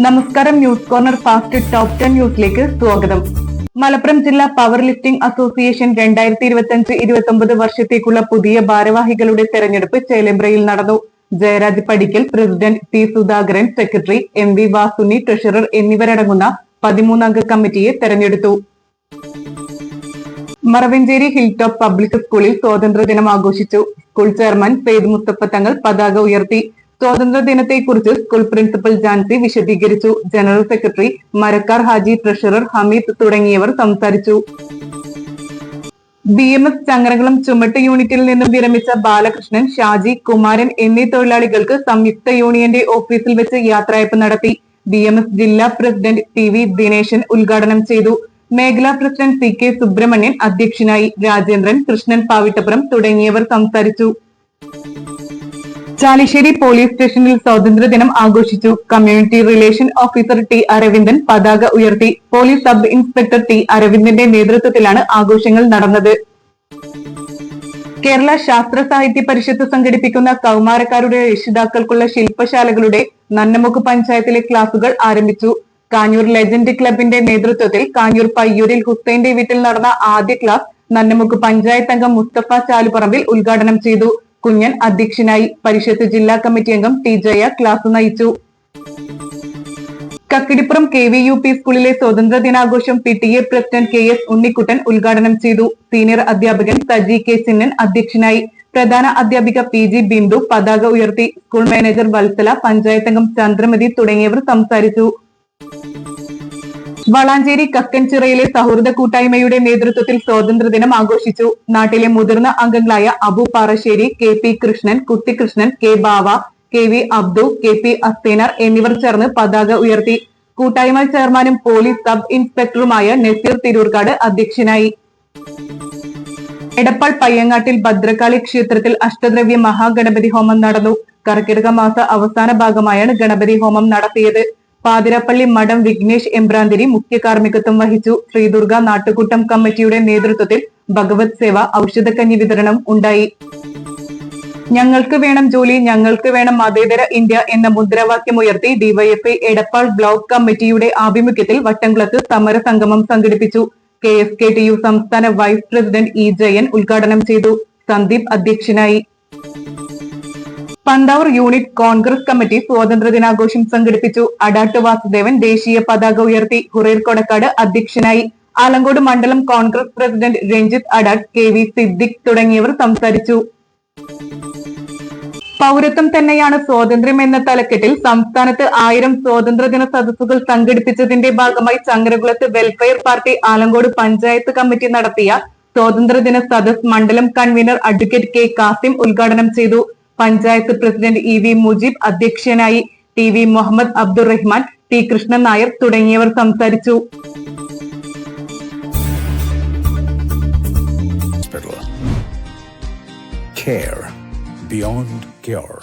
നമസ്കാരം. News corner fast top 10 ന്യൂസിലേക്ക് സ്വാഗതം. മലപ്പുറം ജില്ലാ പവർ ലിഫ്റ്റിംഗ് അസോസിയേഷൻ 2025-29 വർഷത്തേക്കുള്ള പുതിയ ഭാരവാഹികളുടെ തെരഞ്ഞെടുപ്പ് ചേലേമ്പ്രയിൽ നടന്നു. Jayaraj Padikkal president, T Sudhakaran secretary, M V Vasunni treasurer എന്നിവരടങ്ങുന്ന 13 അംഗ കമ്മിറ്റിയെ തെരഞ്ഞെടുത്തു. മറവഞ്ചേരി ഹിൽ ടോപ്പ് പബ്ലിക് സ്കൂളിൽ സ്വാതന്ത്ര്യദിനം ആഘോഷിച്ചു. സ്കൂൾ ചെയർമാൻ സെയ്ദ് മുസ്തഫ തങ്ങൾ പതാക ഉയർത്തി. സ്വാതന്ത്ര്യദിനത്തെക്കുറിച്ച് സ്കൂൾ പ്രിൻസിപ്പൽ ജാൻസി വിശദീകരിച്ചു. General secretary Marakkar Haji, treasurer Hameed തുടങ്ങിയവർ സംസാരിച്ചു. BMS ചങ്ങരകുളം ചുമട്ട് യൂണിറ്റിൽ നിന്നും വിരമിച്ച ബാലകൃഷ്ണൻ, ഷാജി, കുമാരൻ എന്നീ തൊഴിലാളികൾക്ക് സംയുക്ത യൂണിയന്റെ ഓഫീസിൽ വെച്ച് യാത്രയയപ്പ് നടത്തി. BMS ജില്ലാ പ്രസിഡന്റ് TV ദിനേശൻ ഉദ്ഘാടനം ചെയ്തു. മേഖലാ പ്രസിഡന്റ് CK സുബ്രഹ്മണ്യൻ അധ്യക്ഷനായി. രാജേന്ദ്രൻ, കൃഷ്ണൻ പാവിട്ടപ്പുറം തുടങ്ങിയവർ സംസാരിച്ചു. ചാലിശ്ശേരി പോലീസ് സ്റ്റേഷനിൽ സ്വാതന്ത്ര്യദിനം ആഘോഷിച്ചു. Community relation officer T Aravindan പതാക ഉയർത്തി. പോലീസ് സബ് ഇൻസ്പെക്ടർ T അരവിന്ദന്റെ നേതൃത്വത്തിലാണ് ആഘോഷങ്ങൾ നടന്നത്. കേരള ശാസ്ത്ര സാഹിത്യ പരിഷത്ത് സംഘടിപ്പിക്കുന്ന കൗമാരക്കാരുടെ രക്ഷിതാക്കൾക്കുള്ള ശില്പശാലകളുടെ നന്നമുക്ക് പഞ്ചായത്തിലെ ക്ലാസുകൾ ആരംഭിച്ചു. കാഞ്ഞൂർ ലെജൻഡ് ക്ലബിന്റെ നേതൃത്വത്തിൽ കാഞ്ഞൂർ പയ്യൂരിൽ ഹുസൈന്റെ വീട്ടിൽ നടന്ന ആദ്യ ക്ലാസ് നന്നമുക്ക് പഞ്ചായത്ത് അംഗം മുസ്തഫ ചാലുപറമ്പിൽ ഉദ്ഘാടനം ചെയ്തു. കുഞ്ഞൻ അധ്യക്ഷനായി. പരിഷത്ത് ജില്ലാ കമ്മിറ്റി അംഗം T ജയ ക്ലാസ് നയിച്ചു. കക്കിടിപ്പുറം KVUP സ്കൂളിലെ സ്വാതന്ത്ര്യ ദിനാഘോഷം PTA പ്രസിഡന്റ് KS ഉണ്ണിക്കുട്ടൻ ഉദ്ഘാടനം ചെയ്തു. സീനിയർ അധ്യാപകൻ സജി K ചിന്നൻ അധ്യക്ഷനായി. പ്രധാന അധ്യാപിക PG ബിന്ദു പതാക ഉയർത്തി. സ്കൂൾ മാനേജർ വത്സല, പഞ്ചായത്ത് അംഗം ചന്ദ്രമതി തുടങ്ങിയവർ സംസാരിച്ചു. വളാഞ്ചേരി കക്കൻചിറയിലെ സൗഹൃദ കൂട്ടായ്മയുടെ നേതൃത്വത്തിൽ സ്വാതന്ത്ര്യദിനം ആഘോഷിച്ചു. നാട്ടിലെ മുതിർന്ന അംഗങ്ങളായ അബു പാറശ്ശേരി, KP കൃഷ്ണൻ, കുട്ടിക്കൃഷ്ണൻ, K ബാവ, KV അബ്ദു, KP അസ്തീനർ എന്നിവർ ചേർന്ന് പതാക ഉയർത്തി. കൂട്ടായ്മ ചെയർമാനും പോലീസ് സബ് ഇൻസ്പെക്ടറുമായ നസീർ തിരൂർക്കാട് അധ്യക്ഷനായി. എടപ്പാൾ പയ്യങ്ങാട്ടിൽ ഭദ്രകാളി ക്ഷേത്രത്തിൽ അഷ്ടദ്രവ്യ മഹാഗണപതി ഹോമം നടന്നു. കർക്കിടക മാസ അവസാന ഭാഗമായാണ് ഗണപതി ഹോമം നടത്തിയത്. പാതിരപ്പള്ളി മഠം വിഘ്നേഷ് എമ്പ്രാന്തിരി മുഖ്യ കാർമ്മികത്വം വഹിച്ചു. ശ്രീദുർഗ നാട്ടുകൂട്ടം കമ്മിറ്റിയുടെ നേതൃത്വത്തിൽ ഭഗവത് സേവ, ഔഷധക്കഞ്ഞി വിതരണം ഉണ്ടായി. ഞങ്ങൾക്ക് വേണം ജോലി, ഞങ്ങൾക്ക് വേണം മതേതര ഇന്ത്യ എന്ന മുദ്രാവാക്യമുയർത്തി DYFI എടപ്പാൾ ബ്ലോക്ക് കമ്മിറ്റിയുടെ ആഭിമുഖ്യത്തിൽ വട്ടംകുളത്ത് സമര സംഗമം സംഘടിപ്പിച്ചു. KSKTU സംസ്ഥാന വൈസ് പ്രസിഡന്റ് E ജയൻ ഉദ്ഘാടനം ചെയ്തു. സന്ദീപ് അധ്യക്ഷനായി. പന്താവൂർ യൂണിറ്റ് കോൺഗ്രസ് കമ്മിറ്റി സ്വാതന്ത്ര്യദിനാഘോഷം സംഘടിപ്പിച്ചു. അടാട്ട് വാസുദേവൻ ദേശീയ പതാക ഉയർത്തി. ഹുറൈർ കൊടക്കാട് അധ്യക്ഷനായി. ആലങ്കോട് മണ്ഡലം കോൺഗ്രസ് പ്രസിഡന്റ് രഞ്ജിത്ത് അടാട്ട്, KV സിദ്ദിഖ് തുടങ്ങിയവർ സംസാരിച്ചു. പൗരത്വം തന്നെയാണ് സ്വാതന്ത്ര്യം എന്ന തലക്കെട്ടിൽ സംസ്ഥാനത്ത് 1000 സ്വാതന്ത്ര്യദിന സദസ്സുകൾ സംഘടിപ്പിച്ചതിന്റെ ഭാഗമായി ചങ്ങരകുളത്ത് welfare party Alankode panchayat committee നടത്തിയ സ്വാതന്ത്ര്യദിന സദസ് മണ്ഡലം കൺവീനർ അഡ്വക്കേറ്റ് K കാസിം ഉദ്ഘാടനം ചെയ്തു. പഞ്ചായത്ത് പ്രസിഡന്റ് EV മുജീബ് അധ്യക്ഷനായി. TV മുഹമ്മദ് അബ്ദുറഹ്മാൻ, T കൃഷ്ണൻ നായർ തുടങ്ങിയവർ സംസാരിച്ചു. Care beyond cure.